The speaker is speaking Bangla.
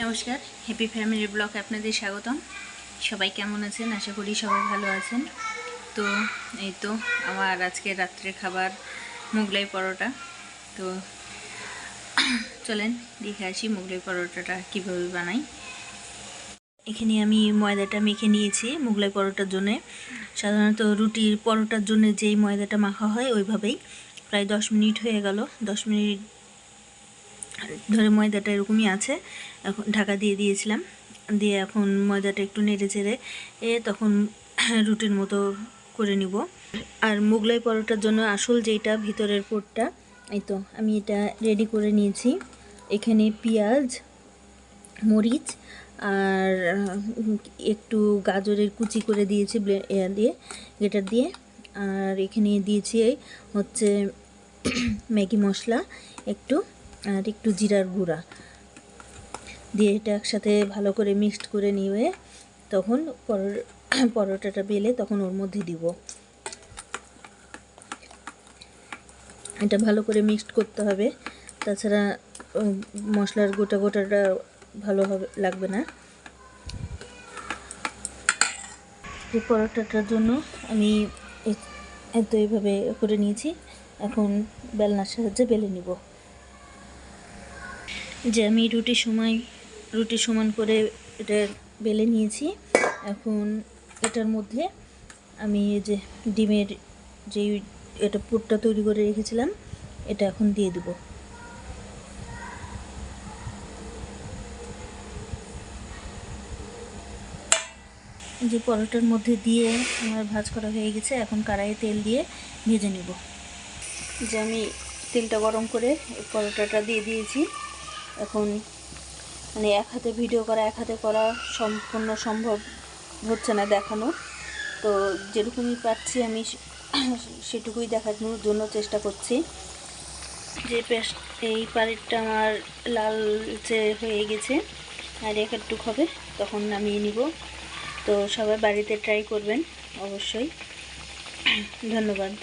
নমস্কার, হ্যাপি ফ্যামিলি ব্লগে আপনাদের স্বাগতম। সবাই কেমন আছেন? আশা করি সবাই ভালো আছেন। তো এই তো আমার আজকে রাত্রে খাবার মোগলাই পরোটা। তো চলেন দেখে আসি মোগলাই পরোটাটা কীভাবে বানাই। এখানে আমি ময়দাটা মেখে নিয়েছি মোগলাই পরোটার জন্যে। সাধারণত রুটির পরোটার জন্য যেই ময়দাটা মাখা হয় ওইভাবেই। প্রায় 10 মিনিট হয়ে গেল, 10 মিনিট ধরে ময়দাটা এরকমই আছে। এখন ঢাকা দিয়ে দিয়েছিলাম, দিয়ে এখন ময়দাটা একটু নেড়ে চেড়ে তখন রুটির মতো করে নিব। আর মোগলাই পরোটার জন্য আসল যেটা ভিতরের পুরটা, এই তো আমি এটা রেডি করে নিয়েছি। এখানে পেঁয়াজ, মরিচ আর একটু গাজরের কুচি করে দিয়েছি গ্রেটার দিয়ে। আর এখানে দিয়েছি হচ্ছে ম্যাগি মশলা একটু, আর একটু জিরার গুঁড়া দিয়ে এটা একসাথে ভালো করে মিক্সড করে নিয়ে তখন পরোটাটা বেলে তখন ওর মধ্যে দিব। এটা ভালো করে মিক্সড করতে হবে, তাছাড়া মশলার গোটাটা ভালো হবে লাগবে না। এই পরোটাটার জন্য আমি এত এইভাবে করে নিয়েছি। এখন বেলনার সাহায্যে বেলে নিব। যে আমি রুটি সমান করে এটা বেলে নিয়েছি। এখন এটার মধ্যে আমি এই যে ডিমের যে এটা পুরটা তৈরি করে রেখেছিলাম এটা এখন দিয়ে দেব। যে পরোটার মধ্যে দিয়ে আমার ভাজ করা হয়ে গেছে। এখন কড়াইয়ে তেল দিয়ে ভেজে নেব। যে আমি তেলটা গরম করে পরোটাটা দিয়ে দিয়েছি। এখন মানে এক হাতে ভিডিও করা এক হাতে করা সম্পূর্ণ সম্ভব হচ্ছে না দেখানো, তো যেরকমই পাচ্ছি আমি সেটুকুই দেখানোর জন্য চেষ্টা করছি। যে এই পাড়িটা আমার লালচে হয়ে গেছে আর একটু হবে, তখন নামিয়ে নিব। তো সবাই বাড়িতে ট্রাই করবেন অবশ্যই। ধন্যবাদ।